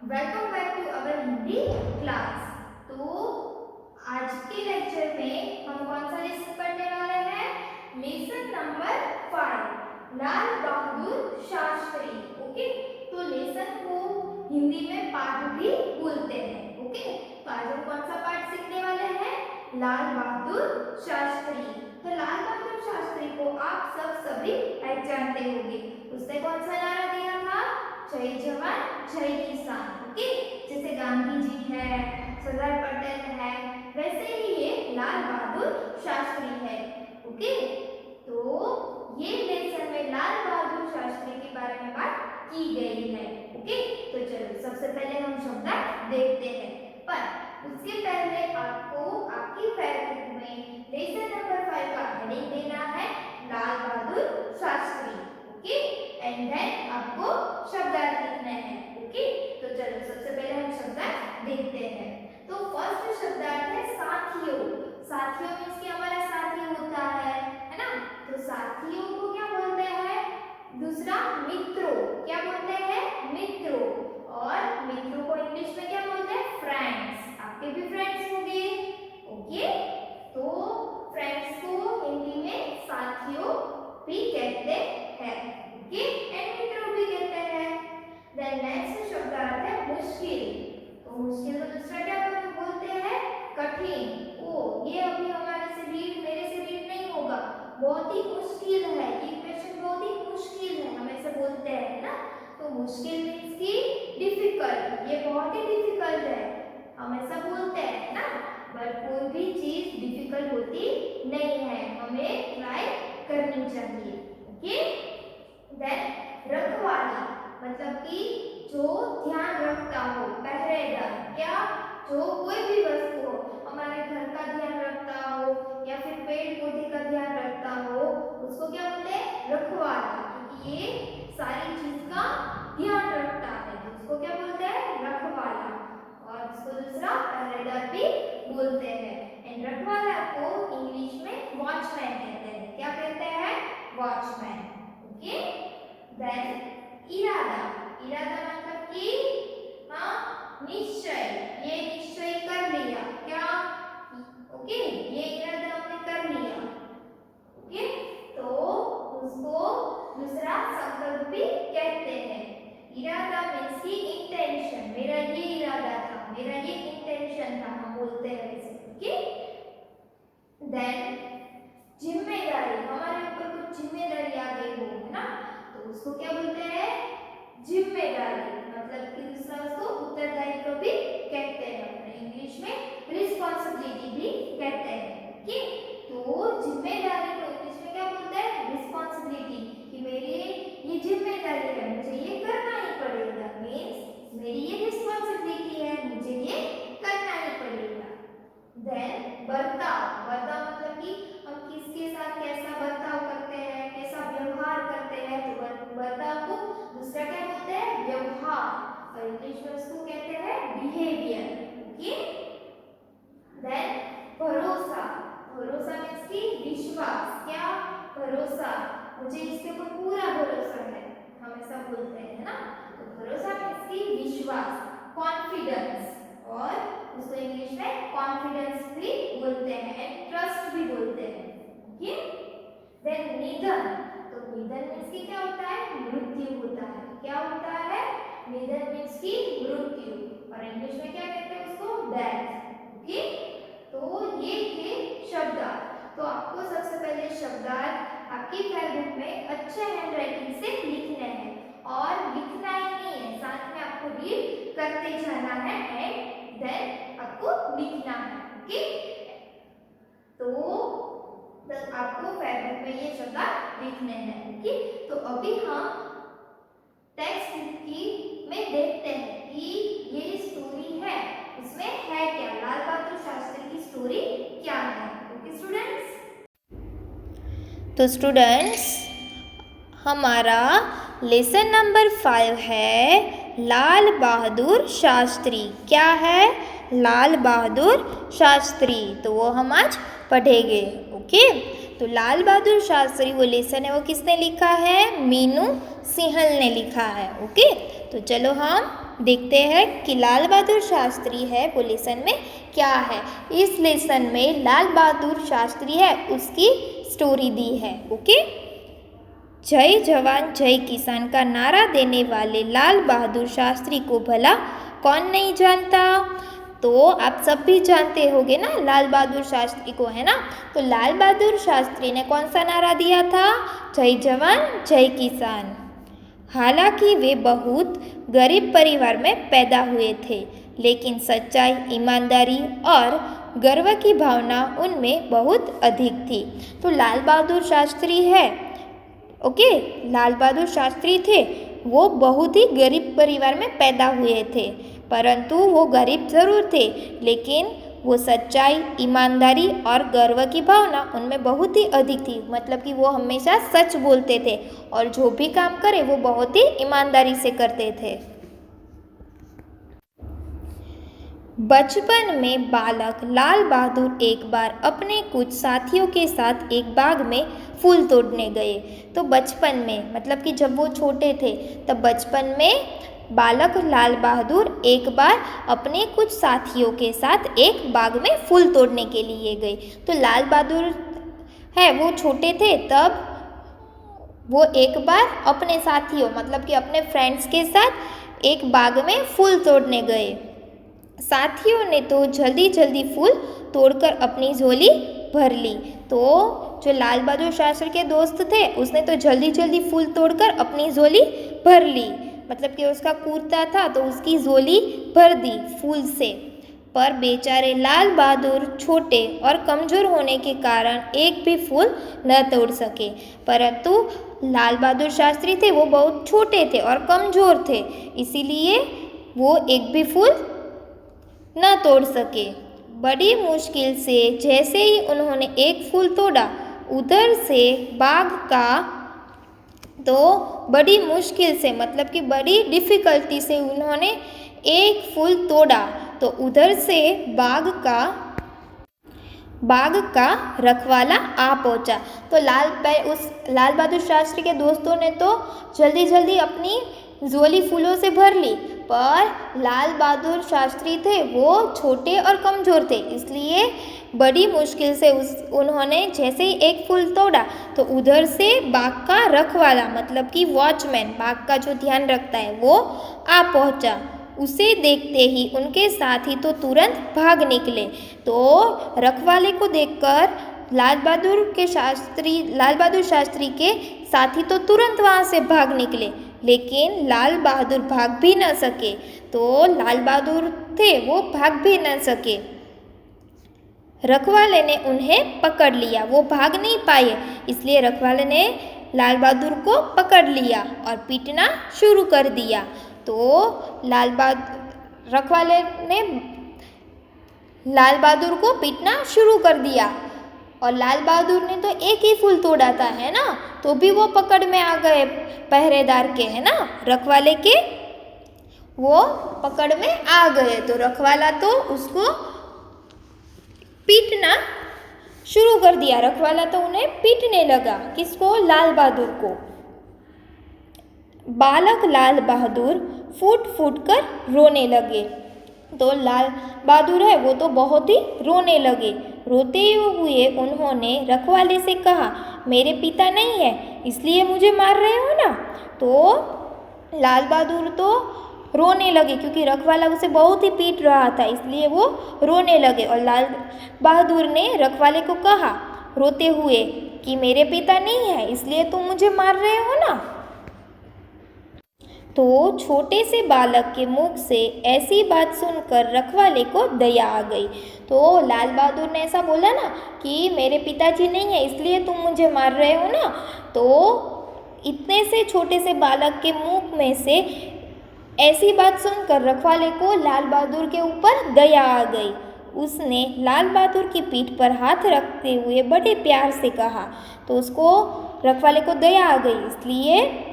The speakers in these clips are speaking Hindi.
Welcome back to our Hindi class. तो आज के लेक्चर में हम कौन सा लेसन पढ़ने वाले हैं? Lesson number 5, Lal Bahadur Shastri. Okay, तो लेसन को हिंदी में पाठ भी बोलते हैं। ओके, तो आज हम कौन सा पाठ सीखने वाले हैं? लाल बहादुर शास्त्री। तो लाल बहादुर शास्त्री को आप सभी जानते होंगे। उसने कौन सा नारा दिया था? जय जवान जय किसान। ओके, जैसे गांधी जी है, सरदार पटेल है, वैसे ही ये लाल बहादुर शास्त्री है। ओके, तो ये लेसन में लाल बहादुर शास्त्री के बारे में बात की गई है। ओके, तो चलो सबसे पहले हम शब्द देखते हैं, पर उसके पहले आपको आपकी फेवरेट में लेसन नंबर 5 का हेडिंग देना है Lal Bahadur Shastri. Okay, and then आपको शब्दार्थ लिखना है। ओके, तो चलो सबसे पहले हम शब्दार्थ देखते हैं। तो फर्स्ट शब्दार्थ है साथियों। साथियों मींस कि हमारा साथी होता है ना? तो साथियों को क्या बोलते हैं? दूसरा मित्रों। क्या बोलते हैं? मित्रों। और मित्रों को इंग्लिश में क्या बोलते हैं? फ्रेंड्स। आपके भी फ्रेंड्स होंगे। ओके, तो फ्रेंड्स को हिंदी में साथियों भी कहते हैं। ओके, एंड मित्रों भी कहते हैं। देन नेक्स्ट शब्दार्थ है मुश्किल। तो मुश्किल को दूसरा क्या बोलते हैं? कठिन। ओ, ये अभी हमारे से मेरे से रीड नहीं होगा, बहुत ही मुश्किल है, ये क्वेश्चन बहुत ही मुश्किल है, हम ऐसे बोलते हैं ना। तो मुश्किल मींस की डिफिकल्ट, ये बहुत ही डिफिकल्ट है, हम ऐसा बोलते हैं ना। बट कोई भी चीज डिफिकल्ट होती नहीं है, हमें ट्राई करनी चाहिए। ओके, देन रखवाली मतलब कि जो ध्यान रखता हो, पहरेदार। क्या? जो कोई भी वस्तु हो, हमारे घर का ध्यान रखता हो या फिर पेड़ पौधे का ध्यान रखता हो, उसको क्या बोलते हैं? रखवाला। क्योंकि ये सारी चीज का ध्यान रखता है, तो उसको क्या बोलते हैं? रखवाला। और इसको दूसरा पहरेदार भी बोलते हैं। एंड रखवाला को इंग्लिश में वॉचमैन कहते हैं। क्या कहते हैं? वॉचमैन। ओके, देन इरादा। इरादा मतलब कि निश्चय, ये निश्चय कर लिया। क्या? ओके, ये इरादा हमने कर लिया। ओके, तो उसको दूसरा संकल्प भी कहते हैं। इरादा मींस की इंटेंशन, मेरा ये इरादा था, मेरा ये इंटेंशन था, हम बोलते हैं इसे। ओके, देन जिम्मेदारी, हमारे ऊपर कुछ जिम्मेदारी आ गई हो, है ना, तो उसको क्या बोलते हैं? जिम्मेदारी। मतलब कि दूसरा उसको उत्तरदायित्व भी कहते हैं, अपने इंग्लिश में रिस्पांसिबिलिटी भी कहते हैं। ओके, तो जिम्मेदारी को इंग्लिश में क्या बोलते हैं? रिस्पांसिबिलिटी। कि मेरी ये जिम्मेदारी है, मुझे ये करना ही पड़ेगा, मींस मेरी ये रिस्पांसिबिलिटी है, मुझे ये करना ही पड़ेगा। देन बर्ताव। बर्ताव मतलब कि हम किसके साथ कैसा बर्ताव करते हैं, कैसा व्यवहार करते हैं, तो बर्ताव को दूसरा क्या बोलते हैं? व्यवहार। और इंग्लिश में उसको कहते हैं बिहेवियर। ओके, देन भरोसा। भरोसा मींस की विश्वास। क्या? भरोसा, मुझे इसके ऊपर पूरा भरोसा है, हम ऐसा बोलते हैं ना। तो भरोसा मींस की विश्वास, कॉन्फिडेंस। और उसको इंग्लिश में कॉन्फिडेंस भी बोलते हैं एंड ट्रस्ट भी बोलते हैं। ओके, देन निधन। तो निधन मींस की क्या होता है? मृत्यु होता है। क्या होता है? निधन मींस की मृत्यु। और इंग्लिश में क्या कहते हैं उसको? डेथ। ओके, तो ये थे शब्दार्थ। तो आपको सबसे पहले शब्दार्थ आपकी फेवरेट में अच्छे हैंडराइटिंग से लिखने हैं, और लिखना ही नहीं है, साथ में आपको रीड करते जाना है एंड देन आपको लिखना है। ओके, तो आपको फेवरेट में ये शब्दार्थ लिखने हैं। ओके, तो अभी हम टेक्स्ट बुक की में देखते हैं कि ये स्टोरी है, उसमें है क्या, लाल बहादुर शास्त्री की स्टोरी क्या है। ओके स्टूडेंट्स, तो स्टूडेंट्स हमारा लेसन नंबर 5 है लाल बहादुर शास्त्री। क्या है? लाल बहादुर शास्त्री। तो वो हम आज पढ़ेंगे। ओके, तो लाल बहादुर शास्त्री वो लेसन है, वो किसने लिखा है? मीनू सिंहल ने लिखा है। ओके, तो चलो हम देखते हैं कि लाल बहादुर शास्त्री है वो लेसन में क्या है। इस लेसन में लाल बहादुर शास्त्री है उसकी स्टोरी दी है। ओके, जय जवान जय किसान का नारा देने वाले लाल बहादुर शास्त्री को भला कौन नहीं जानता। तो आप सब भी जानते होंगे ना लाल बहादुर शास्त्री को, है ना। तो लाल बहादुर शास्त्री ने कौन सा नारा दिया था? जय जवान जय किसान। हालांकि वे बहुत गरीब परिवार में पैदा हुए थे, लेकिन सच्चाई, ईमानदारी और गर्व की भावना उनमें बहुत अधिक थी। तो लाल बहादुर शास्त्री है, ओके, लाल बहादुर शास्त्री थे, वो बहुत ही गरीब परिवार में पैदा हुए थे, परंतु वो गरीब ज़रूर थे, लेकिन वो सच्चाई, ईमानदारी और गर्व की भावना उनमें बहुत ही अधिक थी। मतलब कि वो हमेशा सच बोलते थे और जो भी काम करे वो बहुत ही ईमानदारी से करते थे। बचपन में बालक लाल बहादुर एक बार अपने कुछ साथियों के साथ एक बाग में फूल तोड़ने गए। तो बचपन में मतलब कि जब वो छोटे थे तब बचपन में बालक लाल बहादुर एक बार अपने कुछ साथियों के साथ एक बाग में फूल तोड़ने के लिए गए। तो लाल बहादुर है वो छोटे थे तब वो एक बार अपने साथियों मतलब कि अपने फ्रेंड्स के साथ एक बाग में फूल तोड़ने गए। साथियों ने तो जल्दी जल्दी फूल तोड़कर अपनी झोली भर ली। तो जो लाल बहादुर शास्त्री के दोस्त थे उसने तो जल्दी जल्दी फूल तोड़कर अपनी झोली भर ली, मतलब कि उसका कुर्ता था तो उसकी झोली भर दी फूल से। पर बेचारे लाल बहादुर छोटे और कमज़ोर होने के कारण एक भी फूल न तोड़ सके। परंतु लाल बहादुर शास्त्री थे वो बहुत छोटे थे और कमज़ोर थे, इसीलिए वो एक भी फूल न तोड़ सके। बड़ी मुश्किल से जैसे ही उन्होंने एक फूल तोड़ा उधर से बाग का तो बड़ी मुश्किल से मतलब कि बड़ी डिफ़िकल्टी से उन्होंने एक फूल तोड़ा तो उधर से बाग का रखवाला आ पहुंचा। तो लाल बहादुर शास्त्री के दोस्तों ने तो जल्दी जल्दी अपनी झोली फूलों से भर ली, पर लाल बहादुर शास्त्री थे वो छोटे और कमज़ोर थे, इसलिए बड़ी मुश्किल से उन्होंने जैसे ही एक फूल तोड़ा तो उधर से बाग का रखवाला मतलब कि वॉचमैन, बाग का जो ध्यान रखता है, वो आ पहुंचा। उसे देखते ही उनके साथी तो तुरंत भाग निकले। तो रखवाले को देखकर लाल बहादुर शास्त्री के साथी तो तुरंत वहाँ से भाग निकले, लेकिन लाल बहादुर भाग भी न सके। तो लाल बहादुर थे वो भाग भी न सके। रखवाले ने उन्हें पकड़ लिया, वो भाग नहीं पाए, इसलिए रखवाले ने लाल बहादुर को पकड़ लिया और पीटना शुरू कर दिया। तो रखवाले ने लाल बहादुर को पीटना शुरू कर दिया और लाल बहादुर ने तो एक ही फूल तोड़ा था, है ना, तो भी वो पकड़ में आ गए पहरेदार के, है ना, रखवाले के, वो पकड़ में आ गए। तो रखवाला तो उसको पीटना शुरू कर दिया, रखवाला तो उन्हें पीटने लगा। किसको? लाल बहादुर को। बालक लाल बहादुर फूट फूट कर रोने लगे। तो लाल बहादुर है वो तो बहुत ही रोने लगे। रोते हुए उन्होंने रखवाले से कहा, मेरे पिता नहीं है इसलिए मुझे मार रहे हो ना। तो लाल बहादुर तो रोने लगे क्योंकि रखवाला उसे बहुत ही पीट रहा था, इसलिए वो रोने लगे। और लाल बहादुर ने रखवाले को कहा रोते हुए कि मेरे पिता नहीं है इसलिए तुम मुझे मार रहे हो ना। तो छोटे से बालक के मुख से ऐसी बात सुनकर रखवाले को दया आ गई। तो लाल बहादुर ने ऐसा बोला ना कि मेरे पिताजी नहीं है इसलिए तुम मुझे मार रहे हो ना। तो इतने से छोटे से बालक के मुख में से ऐसी बात सुनकर रखवाले को लाल बहादुर के ऊपर दया आ गई। उसने लाल बहादुर की पीठ पर हाथ रखते हुए बड़े प्यार से कहा। तो उसको रखवाले को दया आ गई, इसलिए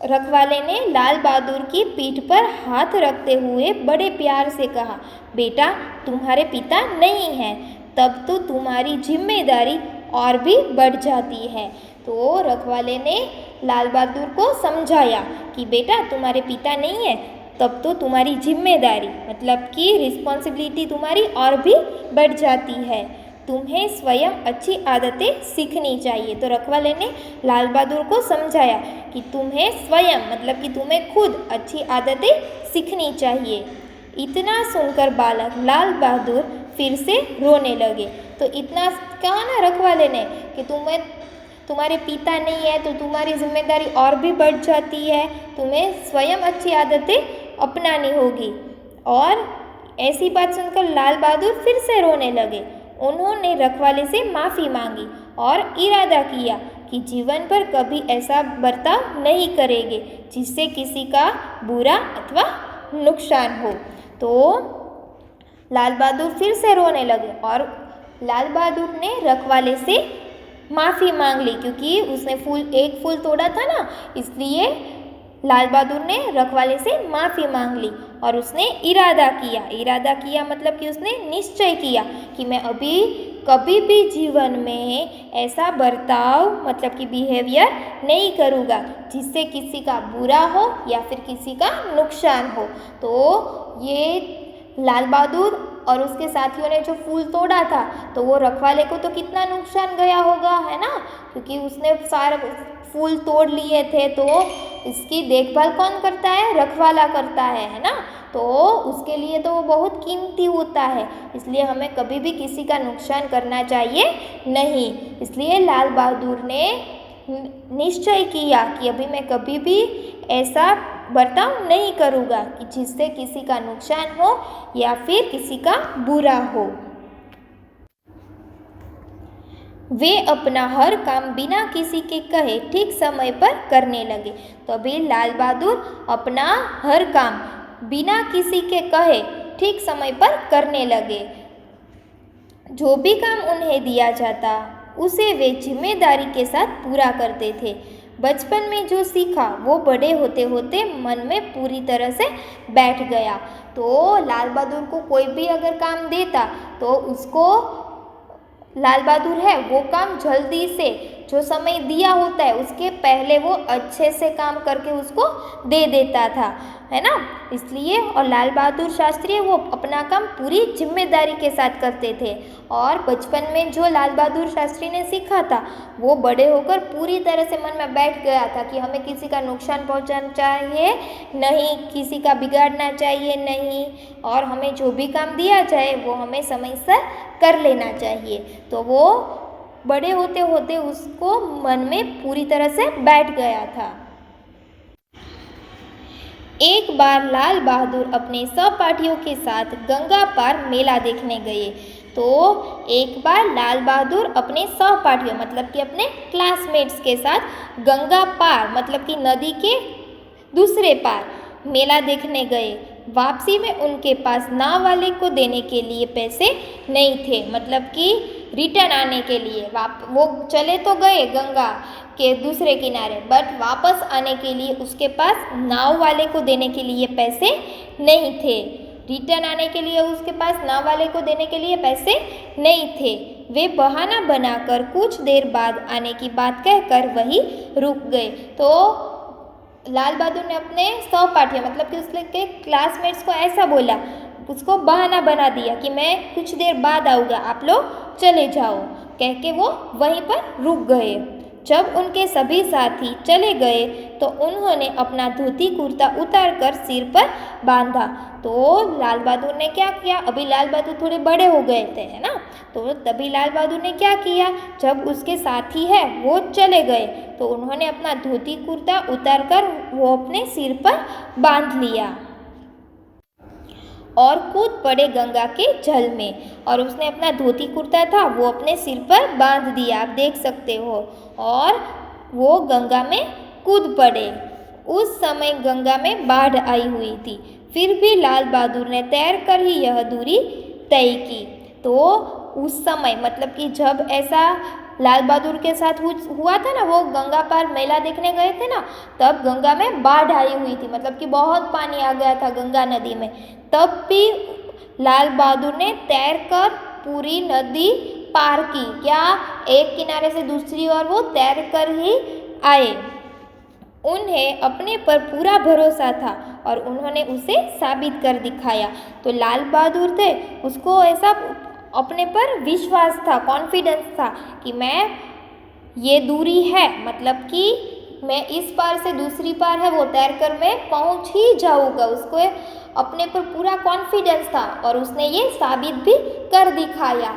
रखवाले ने लाल बहादुर की पीठ पर हाथ रखते हुए बड़े प्यार से कहा, बेटा तुम्हारे पिता नहीं हैं, तब तो तुम्हारी जिम्मेदारी और भी बढ़ जाती है। तो रखवाले ने लाल बहादुर को समझाया कि बेटा तुम्हारे पिता नहीं है, तब तो तुम्हारी जिम्मेदारी मतलब कि रिस्पॉन्सिबिलिटी तुम्हारी और भी बढ़ जाती है। तुम्हें स्वयं अच्छी आदतें सीखनी चाहिए। तो रखवाले ने लाल बहादुर को समझाया कि तुम्हें स्वयं मतलब कि तुम्हें खुद अच्छी आदतें सीखनी चाहिए। इतना सुनकर बालक लाल बहादुर फिर से रोने लगे। तो इतना कहा ना रखवाले ने कि तुम्हारे पिता नहीं है तो तुम्हारी जिम्मेदारी और भी बढ़ जाती है, तुम्हें स्वयं अच्छी आदतें अपनानी होगी। और ऐसी बात सुनकर लाल बहादुर फिर से रोने लगे। उन्होंने रखवाले से माफ़ी मांगी और इरादा किया कि जीवन भर कभी ऐसा बर्ताव नहीं करेंगे जिससे किसी का बुरा अथवा नुकसान हो। तो लाल बहादुर फिर से रोने लगे और लाल बहादुर ने रखवाले से माफ़ी मांग ली, क्योंकि उसने एक फूल तोड़ा था ना, इसलिए लाल बहादुर ने रखवाले से माफ़ी मांग ली। और उसने इरादा किया मतलब कि उसने निश्चय किया कि मैं अभी कभी भी जीवन में ऐसा बर्ताव मतलब कि बिहेवियर नहीं करूँगा जिससे किसी का बुरा हो या फिर किसी का नुकसान हो। तो ये लाल बहादुर और उसके साथियों ने जो फूल तोड़ा था तो वो रखवाले को तो कितना नुकसान गया होगा, है ना, क्योंकि उसने सारे फूल तोड़ लिए थे। तो इसकी देखभाल कौन करता है? रखवाला करता है ना। तो उसके लिए तो वो बहुत कीमती होता है, इसलिए हमें कभी भी किसी का नुकसान करना चाहिए नहीं। इसलिए लाल बहादुर ने निश्चय किया कि अभी मैं कभी भी ऐसा बर्ताव नहीं करूँगा कि जिससे किसी का नुकसान हो या फिर किसी का बुरा हो। वे अपना हर काम बिना किसी के कहे ठीक समय पर करने लगे। तो अभी लाल बहादुर अपना हर काम बिना किसी के कहे ठीक समय पर करने लगे। जो भी काम उन्हें दिया जाता उसे वे जिम्मेदारी के साथ पूरा करते थे। बचपन में जो सीखा वो बड़े होते होते मन में पूरी तरह से बैठ गया। तो लाल बहादुर को कोई भी अगर काम देता तो उसको लाल बहादुर है वो काम जल्दी से जो समय दिया होता है उसके पहले वो अच्छे से काम करके उसको दे देता था, है ना। इसलिए और लाल बहादुर शास्त्री वो अपना काम पूरी जिम्मेदारी के साथ करते थे। और बचपन में जो लाल बहादुर शास्त्री ने सीखा था वो बड़े होकर पूरी तरह से मन में बैठ गया था कि हमें किसी का नुकसान पहुंचाना चाहिए नहीं, किसी का बिगाड़ना चाहिए नहीं, और हमें जो भी काम दिया जाए वो हमें समय से कर लेना चाहिए। तो वो बड़े होते होते उसको मन में पूरी तरह से बैठ गया था। एक बार लाल बहादुर अपने सहपाठियों के साथ गंगा पार मेला देखने गए। तो एक बार लाल बहादुर अपने सहपाठियों मतलब कि अपने क्लासमेट्स के साथ गंगा पार मतलब कि नदी के दूसरे पार मेला देखने गए। वापसी में उनके पास नाव वाले को देने के लिए पैसे नहीं थे, मतलब कि रिटर्न आने के लिए वो चले तो गए गंगा के दूसरे किनारे, बट वापस आने के लिए उसके पास नाव वाले को देने के लिए पैसे नहीं थे। रिटर्न आने के लिए उसके पास नाव वाले को देने के लिए पैसे नहीं थे। वे बहाना बनाकर कुछ देर बाद आने की बात कहकर वहीं रुक गए। तो लाल बहादुर ने अपने सहपाठियों मतलब कि उसके क्लासमेट्स को ऐसा बोला, उसको बहाना बना दिया कि मैं कुछ देर बाद आऊँगा, आप लोग चले जाओ, कह के वो वहीं पर रुक गए। जब उनके सभी साथी चले गए तो उन्होंने अपना धोती कुर्ता उतार कर सिर पर बांधा। तो लाल बहादुर ने क्या किया, अभी लाल बहादुर थोड़े बड़े हो गए थे, है ना। तो तभी लाल बहादुर ने क्या किया, जब उसके साथी है वो चले गए तो उन्होंने अपना धोती कुर्ता उतार कर वो अपने सिर पर बांध लिया और कूद पड़े गंगा के जल में। और उसने अपना धोती कुर्ता था वो अपने सिर पर बांध दिया, आप देख सकते हो, और वो गंगा में कूद पड़े। उस समय गंगा में बाढ़ आई हुई थी, फिर भी लाल बहादुर ने तैरकर ही यह दूरी तय की। तो उस समय मतलब कि जब ऐसा लाल बहादुर के साथ हुआ था ना, वो गंगा पार मेला देखने गए थे ना, तब गंगा में बाढ़ आई हुई थी, मतलब कि बहुत पानी आ गया था गंगा नदी में। तब भी लाल बहादुर ने तैरकर पूरी नदी पार की। क्या एक किनारे से दूसरी ओर वो तैरकर ही आए। उन्हें अपने पर पूरा भरोसा था और उन्होंने उसे साबित कर दिखाया। तो लाल बहादुर थे, उसको ऐसा अपने पर विश्वास था, कॉन्फिडेंस था कि मैं ये दूरी है, मतलब कि मैं इस पार से दूसरी पार है वो तैर कर मैं पहुंच ही जाऊंगा। उसको अपने पर पूरा कॉन्फिडेंस था और उसने ये साबित भी कर दिखाया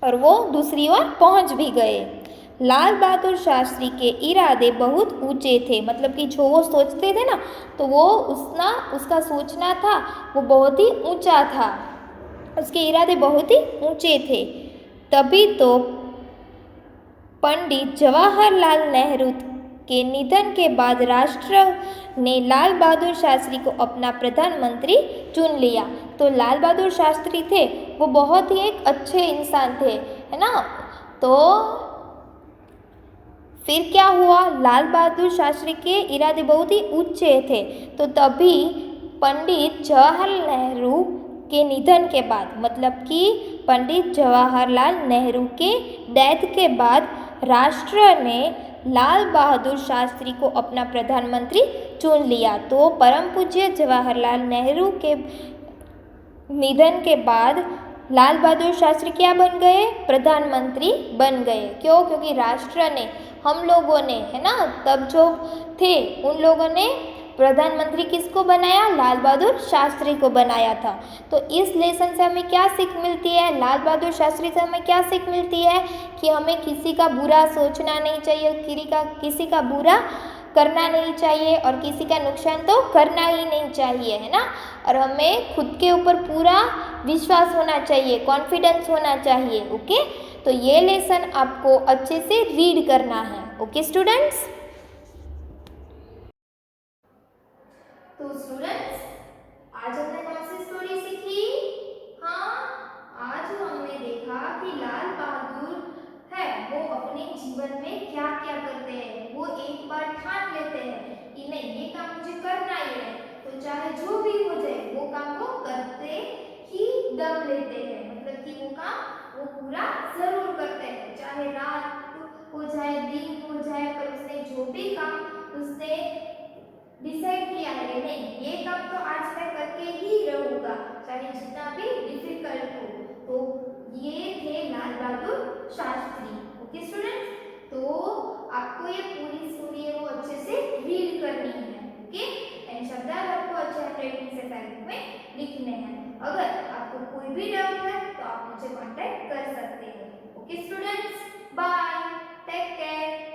और वो दूसरी ओर पहुंच भी गए। लाल बहादुर शास्त्री के इरादे बहुत ऊंचे थे, मतलब कि जो वो सोचते थे ना, तो वो उसका सोचना था वो बहुत ही ऊंचा था, उसके इरादे बहुत ही ऊंचे थे। तभी तो पंडित जवाहरलाल नेहरू के निधन के बाद राष्ट्र ने लाल बहादुर शास्त्री को अपना प्रधानमंत्री चुन लिया। तो लाल बहादुर शास्त्री थे, वो बहुत ही एक अच्छे इंसान थे, है ना। तो फिर क्या हुआ, लाल बहादुर शास्त्री के इरादे बहुत ही ऊंचे थे। तो तभी पंडित जवाहरलाल नेहरू के निधन के बाद, मतलब कि पंडित जवाहरलाल नेहरू के डेथ के बाद राष्ट्र ने लाल बहादुर शास्त्री को अपना प्रधानमंत्री चुन लिया। तो परम पूज्य जवाहरलाल नेहरू के निधन के बाद लाल बहादुर शास्त्री क्या बन गए, प्रधानमंत्री बन गए। क्यों? क्योंकि राष्ट्र ने, हम लोगों ने, है ना, तब जो थे उन लोगों ने प्रधानमंत्री किसको बनाया, लाल बहादुर शास्त्री को बनाया था। तो इस लेसन से हमें क्या सीख मिलती है, लाल बहादुर शास्त्री से हमें क्या सीख मिलती है कि हमें किसी का बुरा सोचना नहीं चाहिए, किसी का बुरा करना नहीं चाहिए और किसी का नुकसान तो करना ही नहीं चाहिए, है ना। और हमें खुद के ऊपर पूरा विश्वास होना चाहिए, कॉन्फिडेंस होना चाहिए। ओके, तो ये लेसन आपको अच्छे से रीड करना है। Okay students. तो स्टूडेंट्स, आज हमने कौन सी स्टोरी सीखी? हाँ, आज हमने देखा कि लाल बहादुर है वो अपने जीवन में क्या क्या करते हैं। वो एक बार ठान लेते हैं कि नहीं, ये काम मुझे करना ही है, तो चाहे जो भी हो जाए वो काम वो करते ही दम लेते हैं। मतलब कि वो काम वो पूरा जरूर करते हैं, चाहे रात हो जाए, दिन हो जाए, पर उसने जो भी काम उसने डिसाइड किया है, नहीं ये काम तो आज मैं करके ही रहूंगा, चाहे जितना भी डिफिकल्ट हो। तो ये थे लाल बहादुर शास्त्री। ओके स्टूडेंट्स, तो आपको ये पूरी स्टोरी है वो अच्छे से रीड करनी है। ओके, एंड शब्दार्थ आपको अच्छे हैंडराइटिंग से टाइप में लिखने हैं। अगर आपको कोई भी डाउट है तो आप मुझे कांटेक्ट कर सकते हैं। Okay students, bye, take care.